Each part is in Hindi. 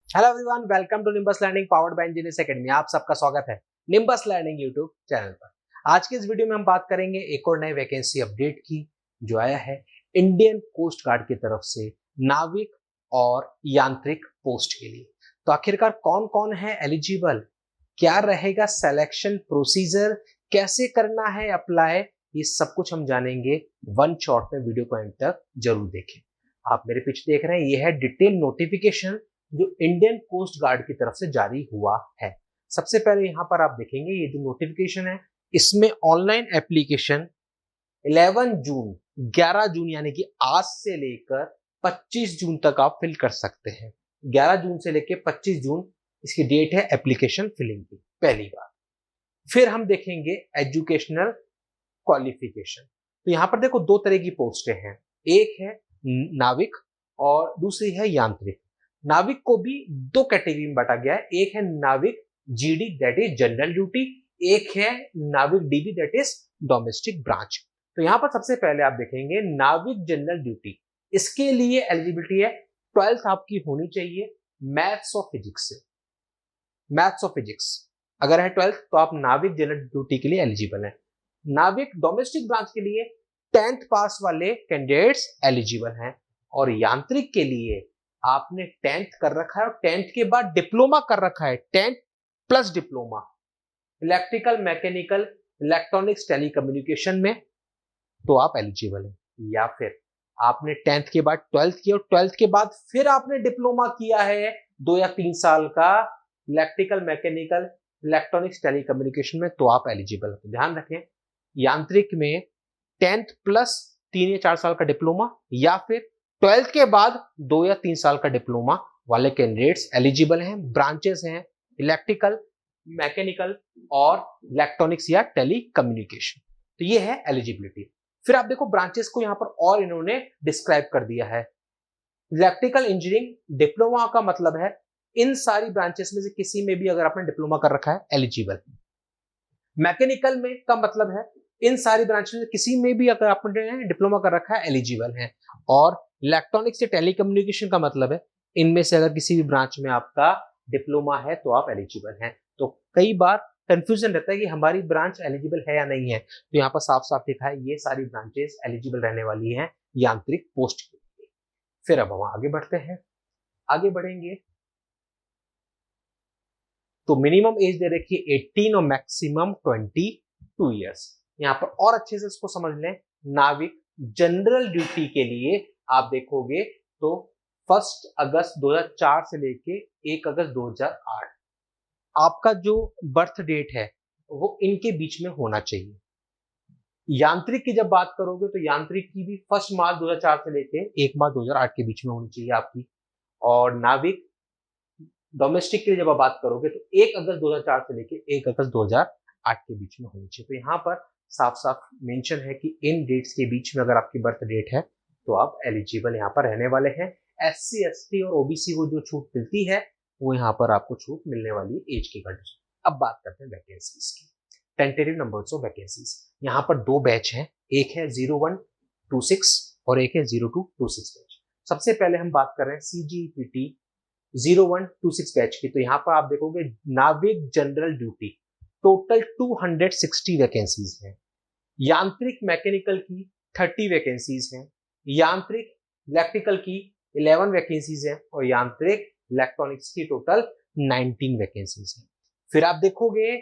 Hello everyone, welcome to Nimbus Learning powered by Engineers Academy. आप सबका स्वागत है निम्बस लर्निंग यूट्यूब चैनल पर। आज के इस वीडियो में हम बात करेंगे एक और नए वैकेंसी अपडेट की जो आया है इंडियन कोस्ट गार्ड की तरफ से नाविक और यांत्रिक पोस्ट के लिए। तो आखिरकार कौन कौन है एलिजिबल, क्या रहेगा सिलेक्शन प्रोसीजर, कैसे करना है अप्लाई, ये सब कुछ हम जानेंगे वन शॉट में। वीडियो को एंड तक जरूर देखें। आप मेरे पीछे देख रहे हैं, ये है डिटेल नोटिफिकेशन जो इंडियन कोस्ट गार्ड की तरफ से जारी हुआ है। सबसे पहले यहां पर आप देखेंगे ये जो नोटिफिकेशन है, इसमें ऑनलाइन एप्लीकेशन 11 जून 11 जून यानी कि आज से लेकर 25 जून तक आप फिल कर सकते हैं। 11 जून से लेकर 25 जून इसकी डेट है एप्लीकेशन फिलिंग की, पहली बार। फिर हम देखेंगे एजुकेशनल क्वालिफिकेशन। तो यहां पर देखो दो तरह की पोस्टें हैं, एक है नाविक और दूसरी है यांत्रिक। नाविक को भी दो कैटेगरी में बांटा गया है, एक है नाविक GD that is general duty, एक है नाविक dB that is domestic branch. तो यहां पर सबसे पहले आप देखेंगे नाविक जनरल ड्यूटी, इसके लिए एलिजिबिलिटी है 12th आपकी होनी चाहिए मैथ्स और फिजिक्स से। मैथ्स और फिजिक्स अगर है 12th तो आप नाविक जनरल ड्यूटी के लिए एलिजिबल हैं। नाविक डोमेस्टिक ब्रांच के लिए 10th पास वाले कैंडिडेट्स एलिजिबल हैं, और यांत्रिक के लिए आपने 10th कर रखा है और 10th के बाद डिप्लोमा कर रखा है, 10th plus diploma electrical, mechanical, electronics, telecommunication में, तो आप एलिजिबल हैं। या फिर आपने 10th के बाद 12th किया और 12th के बाद फिर आपने डिप्लोमा किया है 2 या 3 साल का इलेक्ट्रिकल, मैकेनिकल, इलेक्ट्रॉनिक्स, टेलीकम्युनिकेशन में, तो आप एलिजिबल हैं। ध्यान रखें, यांत्रिक में 10th प्लस 3 या 4 साल का डिप्लोमा या फिर 12th के बाद 2 या 3 साल का डिप्लोमा वाले कैंडिडेट्स एलिजिबल हैं। ब्रांचेस हैं इलेक्ट्रिकल, मैकेनिकल और इलेक्ट्रॉनिक्स या टेली कम्युनिकेशन। तो ये है एलिजिबिलिटी। फिर आप देखो ब्रांचेस को यहां पर और इन्होंने डिस्क्राइब कर दिया है। इलेक्ट्रिकल इंजीनियरिंग डिप्लोमा का मतलब है इन सारी ब्रांचेस में से किसी में भी अगर आपने डिप्लोमा कर रखा है एलिजिबल। मैकेनिकल में का मतलब है इन सारी ब्रांचेस में किसी में भी अगर आपने डिप्लोमा कर रखा है एलिजिबल है। और इलेक्ट्रॉनिक्स से टेलीकम्युनिकेशन का मतलब है इनमें से अगर किसी भी ब्रांच में आपका डिप्लोमा है तो आप एलिजिबल हैं। तो कई बार कंफ्यूजन रहता है कि हमारी ब्रांच एलिजिबल है या नहीं है, तो यहाँ पर साफ साफ लिखा है ये सारी ब्रांचेस एलिजिबल रहने वाली हैं यांत्रिक पोस्ट के लिए। फिर अब हम आगे बढ़ते हैं, आगे बढ़ेंगे तो मिनिमम एज दे रखी है 18 और मैक्सिमम 22 ईयर्स। यहाँ पर और अच्छे से इसको समझ लें, नाविक जनरल ड्यूटी के लिए आप देखोगे तो 1 अगस्त 2004 से लेके 1 अगस्त 2008 आपका जो बर्थ डेट है वो इनके बीच में होना चाहिए। यांत्रिक की जब बात करोगे तो यांत्रिक की भी 1 मार्च 2004 से लेके 1 मार्च 2008 के बीच में होनी चाहिए आपकी। और नाविक डोमेस्टिक के लिए जब आप बात करोगे तो 1 अगस्त 2004 से लेके 1 अगस्त 2008 के बीच में होनी चाहिए। तो यहाँ पर साफ साफ मेंशन है कि इन डेट्स के बीच में अगर आपकी बर्थ डेट है तो आप एलिजिबल यहाँ पर रहने वाले हैं। SC, ST और OBC को जो छूट मिलती है वो यहाँ पर आपको छूट मिलने वाली है एज की कंडीशन। अब बात करते हैं वैकेंसीज की, टेंटेटिव नंबर्स ऑफ वैकेंसीज। यहाँ पर 2 बैच हैं, एक है 0126 और एक है 0226 बैच। सबसे पहले हम बात कर रहे हैं CGPT 0126 बैच की। तो यहाँ पर आप देखोगे नाविक जनरल ड्यूटी टोटल 260 वैकेंसीज हैं, यांत्रिक मैकेनिकल की 30 वैकेंसीज हैं, यांत्रिक इलेक्ट्रिकल की 11 वैकेंसीज हैं और यांत्रिक इलेक्ट्रॉनिक्स की टोटल 19 वैकेंसीज हैं। फिर आप देखोगे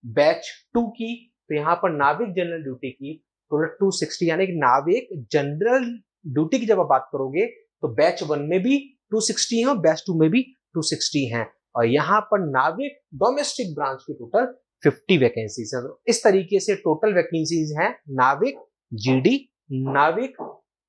बैच 2 की, तो यहाँ पर नाविक जनरल ड्यूटी की टोटल 260, यानी कि नाविक जनरल ड्यूटी की जब आप बात करोगे तो बैच 1 में भी 260 है और बैच 2 में भी 260 हैं। और यहाँ पर नाविक डोमेस्टिक ब्रांच की टोटल 50 वैकेंसीज है। इस तरीके से टोटल वैकेंसीज हैं नाविक जीडी, नाविक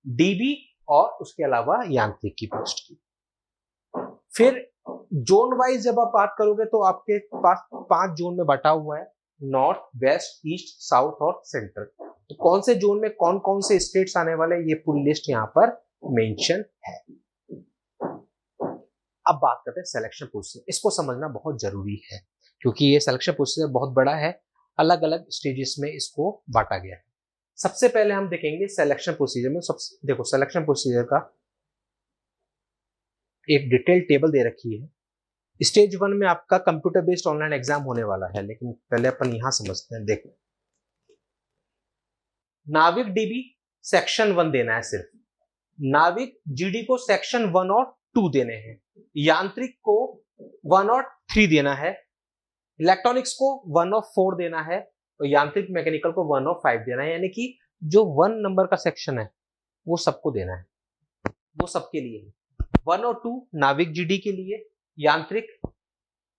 डीबी और उसके अलावा यांत्रिक की पोस्ट की। फिर जोन वाइज जब आप बात करोगे तो आपके पास 5 जोन में बटा हुआ है, नॉर्थ, वेस्ट, ईस्ट, साउथ और सेंट्रल। तो कौन से जोन में कौन कौन से स्टेट्स आने वाले ये पूरी लिस्ट यहाँ पर मेंशन है। अब बात करते हैं सिलेक्शन प्रोसीजर। इसको समझना बहुत जरूरी है क्योंकि ये सिलेक्शन प्रोसीजर बहुत बड़ा है, अलग अलग स्टेजेस में इसको बांटा गया है। सबसे पहले हम देखेंगे सिलेक्शन प्रोसीजर में। देखो सिलेक्शन प्रोसीजर का एक डिटेल टेबल दे रखी है स्टेज 1 में आपका कंप्यूटर बेस्ड ऑनलाइन एग्जाम होने वाला है, लेकिन पहले अपन यहां समझते हैं। देखो, नाविक डीबी सेक्शन 1 देना है सिर्फ, नाविक जीडी को सेक्शन 1 और 2 देने हैं, यांत्रिक को 1 और 3 देना है, इलेक्ट्रॉनिक्स को 1 और 4 देना है, और यांत्रिक मैकेनिकल को 1 और 5 देना है। यानी कि जो 1 नंबर का सेक्शन है वो सबको देना है, वो सबके लिए है। 1 और 2 नाविक जीडी के लिए, यांत्रिक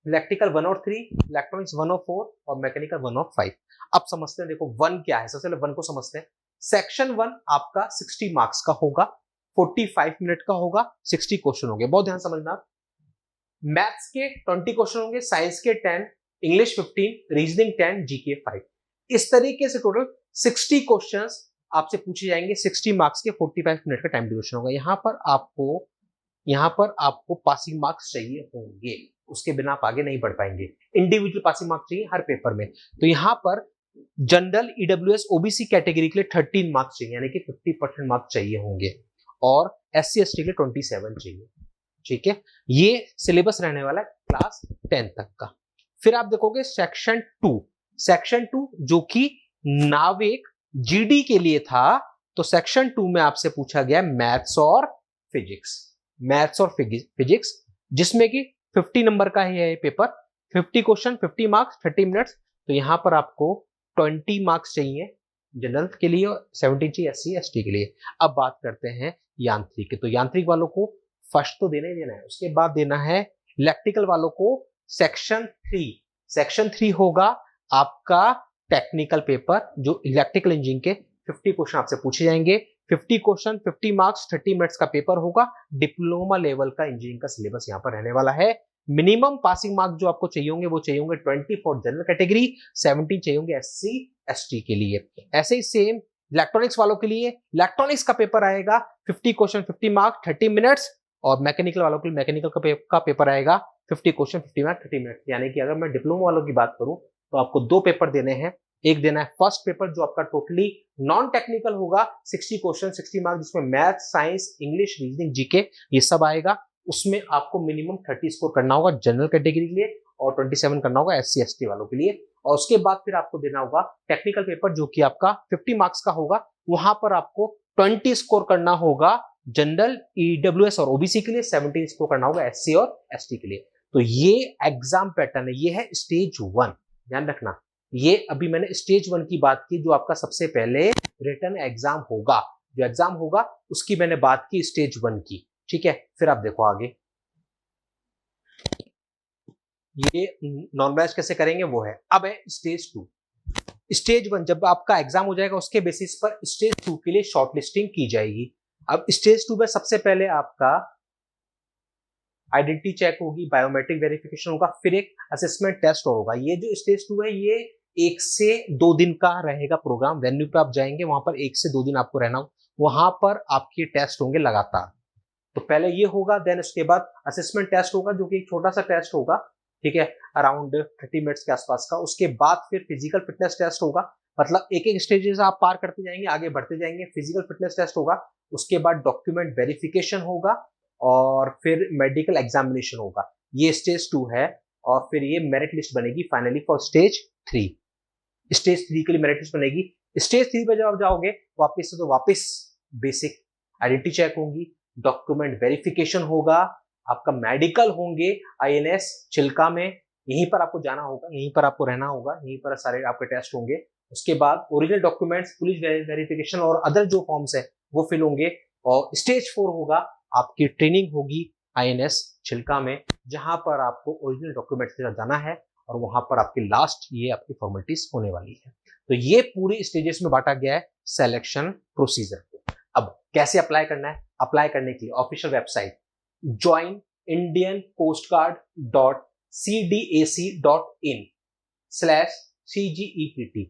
इलेक्ट्रिकल 1 और 3, इलेक्ट्रॉनिक्स 1 और 4 और मैकेनिकल 1 और 5। अब समझते हैं, देखो 1 क्या है, सबसे पहले 1 को समझते हैं। सेक्शन 1 आपका 60 मार्क्स का होगा, 45 मिनट का होगा, 60 क्वेश्चन होंगे। बहुत ध्यान समझना, मैथ्स के 20 क्वेश्चन होंगे, साइंस के 10, इंग्लिश 15, रीजनिंग 10, जीके 5। इस तरीके से टोटल 60 क्वेश्चंस आपसे पूछे जाएंगे, 60 मार्क्स के, 45 मिनट का टाइम ड्यूरेशन होगा। यहाँ पर आपको पासिंग मार्क्स चाहिए होंगे, उसके बिना आप आगे नहीं बढ़ पाएंगे। इंडिविजुअल पासिंग मार्क्स चाहिए हर पेपर में। तो यहाँ पर जनरल, ईडब्ल्यूएस, ओबीसी कैटेगरी के लिए 13 मार्क्स चाहिए, यानी कि 50% मार्क्स चाहिए होंगे, और एससी एसटी के लिए 27 चाहिए। ठीक है, ये सिलेबस रहने वाला है क्लास 10 तक का। फिर आप देखोगे सेक्शन 2 जो कि नाविक जीडी के लिए था, तो सेक्शन 2 में आपसे पूछा गया मैथ्स और फिजिक्स, जिसमें कि 50 नंबर का ही है ये पेपर, 50 क्वेश्चन, 50 मार्क्स, 30 मिनट्स। तो यहां पर आपको 20 मार्क्स चाहिए जनरल के लिए और 17 चाहिए एससी एसटी के लिए। अब बात करते हैं यांत्रिक, तो यांत्रिक वालों को फर्स्ट तो देना ही देना है, उसके बाद देना है इलेक्ट्रिकल वालों को सेक्शन 3 होगा आपका टेक्निकल पेपर, जो इलेक्ट्रिकल इंजीनियरिंग के 50 क्वेश्चन आपसे पूछे जाएंगे, 50 क्वेश्चन, 50 मार्क्स, 30 मिनट्स का पेपर होगा। डिप्लोमा लेवल का इंजीनियरिंग का सिलेबस यहाँ पर रहने वाला है। मिनिमम पासिंग मार्क्स जो आपको चाहिए होंगे वो चाहिए होंगे 20 फॉर जनरल कैटेगरी, 17 चाहिए होंगे एससी एसटी के लिए। ऐसे ही सेम इलेक्ट्रॉनिक्स वालों के लिए, इलेक्ट्रॉनिक्स का पेपर आएगा 50 क्वेश्चन, 50 मार्क्स, 30 मिनट्स, और मैकेनिकल वालों के लिए मैकेनिकल का पेपर आएगा 50 क्वेश्चन, 50 मार्क्स, 30 मिनट। यानी कि अगर मैं डिप्लोमा वालों की बात करूं तो आपको 2 पेपर देने हैं। एक देना है फर्स्ट पेपर जो आपका टोटली नॉन टेक्निकल होगा, 60 क्वेश्चन, 60 मार्क्स, जिसमें math, science, English, reasoning, GK ये सब आएगा। उसमें आपको मिनिमम 30 स्कोर करना होगा जनरल कैटेगरी के लिए, और 27 करना होगा एससी एसटी वालों के लिए। और उसके बाद फिर आपको देना होगा टेक्निकल पेपर जो कि आपका 50 मार्क्स का होगा, वहां पर आपको 20 स्कोर करना होगा जनरल, ईडब्ल्यूएस और ओबीसी के लिए, 17 स्कोर करना होगा एससी और एसटी के लिए। तो ये एग्जाम पैटर्न है, ये है स्टेज 1। ध्यान रखना, ये अभी मैंने स्टेज 1 की बात की, जो आपका सबसे पहले रिटन एग्जाम होगा, जो एग्जाम होगा उसकी मैंने बात की स्टेज 1 की। ठीक है, फिर आप देखो आगे ये नॉर्मलाइज कैसे करेंगे वो है। अब है स्टेज 2। स्टेज 1 जब आपका एग्जाम हो जाएगा उसके बेसिस पर स्टेज 2 के लिए शॉर्टलिस्टिंग की जाएगी। अब स्टेज 2 में सबसे पहले आपका आइडेंटिटी चेक होगी, बायोमेट्रिक वेरिफिकेशन होगा, फिर एक असेसमेंट टेस्ट और होगा। ये जो स्टेज 2 है ये 1 से 2 दिन का रहेगा प्रोग्राम। वेन्यू पे आप जाएंगे, वहां पर 1 से 2 दिन आपको रहना, वहां पर आपके टेस्ट होंगे लगातार। तो पहले ये होगा, देन उसके बाद असेसमेंट टेस्ट होगा जो कि एक छोटा सा टेस्ट होगा, ठीक है, अराउंड 30 मिनट्स के आसपास का। उसके बाद फिर फिजिकल फिटनेस टेस्ट होगा, मतलब एक एक स्टेजेस आप पार करते जाएंगे, आगे बढ़ते जाएंगे। फिजिकल फिटनेस टेस्ट होगा, उसके बाद डॉक्यूमेंट वेरिफिकेशन होगा, और फिर मेडिकल एग्जामिनेशन होगा। ये स्टेज 2 है, और फिर ये मेरिट लिस्ट बनेगी फाइनली फॉर स्टेज 3। स्टेज 3 के लिए मेरिट लिस्ट बनेगी। स्टेज 3 पे जब आप जाओगे वापस से, तो वापस बेसिक आइडेंटिटी चेक होगी, डॉक्यूमेंट वेरिफिकेशन होगा, आपका मेडिकल होंगे आईएनएस चिल्का में, यहीं पर आपको जाना होगा, यहीं पर आपको रहना होगा, यहीं पर सारे आपके टेस्ट होंगे। उसके बाद ओरिजिनल डॉक्यूमेंट्स, पुलिस वेरिफिकेशन और अदर जो फॉर्म्स है वो फिल होंगे। और स्टेज 4 होगा, आपकी ट्रेनिंग होगी आईएनएस चिल्का में, जहां पर आपको ओरिजिनल डॉक्यूमेंट्स के साथ जाना है, और वहां पर आपकी लास्ट ये आपकी फॉर्मेलिटीज होने वाली है। तो ये पूरी स्टेजेस में बांटा गया है सिलेक्शन प्रोसीजर को। अब कैसे अप्लाई करना है? अप्लाई करने के लिए ऑफिशियल वेबसाइट joinindiancoastguard.cdac.in/CGEPT,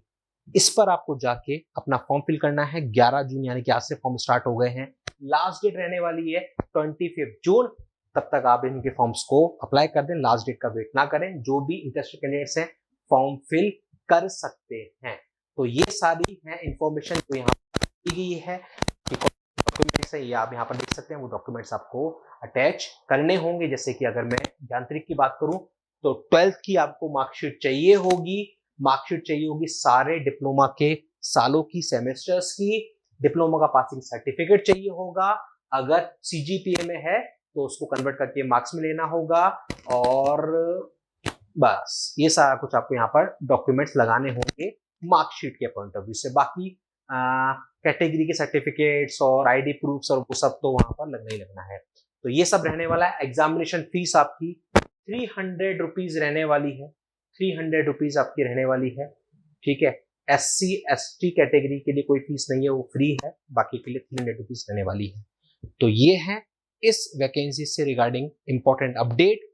इस पर आपको जाके अपना फॉर्म फिल करना है। 11 जून यानी कि आज से फॉर्म स्टार्ट हो गए हैं, लास्ट डेट रहने वाली है 25 जून। तब तक आप इनके फॉर्म्स को अप्लाई कर दें, लास्ट डेट का वेट ना करें। जो भी इंटरेस्टेड कैंडिडेट्स हैं फॉर्म फिल कर सकते हैं। तो ये सारी है इंफॉर्मेशन जो यहाँ दी गई है कि डॉक्यूमेंट्स डॉक्यूमेंट्स हैं ये आप यहाँ पर देख सकते हैं, वो डॉक्यूमेंट्स आपको अटैच करने होंगे। जैसे कि अगर मैं यांत्रिक की बात करूं तो 12th की आपको मार्कशीट चाहिए होगी, मार्कशीट चाहिए होगी सारे डिप्लोमा के सालों की, सेमेस्टर्स की, डिप्लोमा का पासिंग सर्टिफिकेट चाहिए होगा। अगर सीजीपीए में है तो उसको कन्वर्ट करके मार्क्स में लेना होगा, और बस ये सारा कुछ आपको यहाँ पर डॉक्यूमेंट्स लगाने होंगे मार्कशीट के पॉइंट ऑफ व्यू से। बाकी कैटेगरी के सर्टिफिकेट्स और आईडी प्रूफ्स और वो सब तो वहां पर लगना ही लगना है। तो ये सब रहने वाला है। एग्जामिनेशन फीस आपकी 300 रुपीज रहने वाली है, 300 रुपीज आपकी रहने वाली है, ठीक है। SC ST कैटेगरी के लिए कोई फीस नहीं है, वो फ्री है, बाकी के लिए 300 रुपीज रहने वाली है। तो ये है इस वैकेंसी से रिगार्डिंग इंपॉर्टेंट अपडेट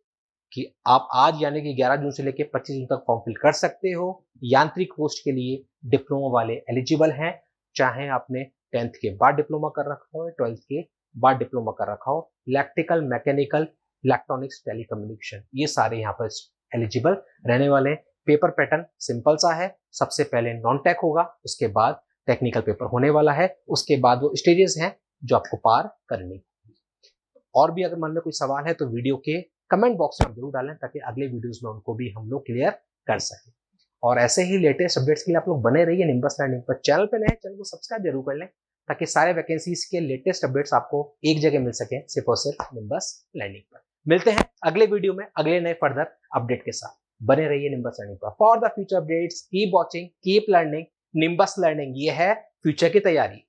कि आप आज यानी कि 11 जून से लेकर 25 जून तक फॉर्म फिल कर सकते हो। यांत्रिक पोस्ट के लिए डिप्लोमा वाले एलिजिबल हैं, चाहे आपने 10th के बाद डिप्लोमा कर रखा हो, 12th के बाद डिप्लोमा कर रखा हो। इलेक्ट्रिकल, मैकेनिकल, इलेक्ट्रॉनिक्स, टेलीकम्युनिकेशन, ये सारे यहाँ पर एलिजिबल रहने वाले हैं। पेपर पैटर्न सिंपल सा है, सबसे पहले नॉन टेक होगा, उसके बाद टेक्निकल पेपर होने वाला है, उसके बाद वो स्टेजेस हैं जो आपको पार करनी। और भी अगर मन में कोई सवाल है तो वीडियो के कमेंट बॉक्स में आप जरूर डालें, ताकि अगले वीडियोस में उनको भी हम लोग क्लियर कर सकें। और ऐसे ही लेटेस्ट अपडेट्स के लिए आप लोग बने रहिए निम्बस लर्निंग पर। चैनल पे नए, चैनल को सब्सक्राइब जरूर कर लें, ताकि सारे वैकेंसीज के लेटेस्ट अपडेट्स आपको एक जगह मिल सके, सिर्फ और सिर्फ निम्बस लर्निंग पर। मिलते हैं अगले वीडियो में अगले नए फर्दर अपडेट के साथ। बने रहिए निम्बस लर्निंग पर। For the future updates keep watching, keep learning. Nimbus learning, ये है फ्यूचर की तैयारी।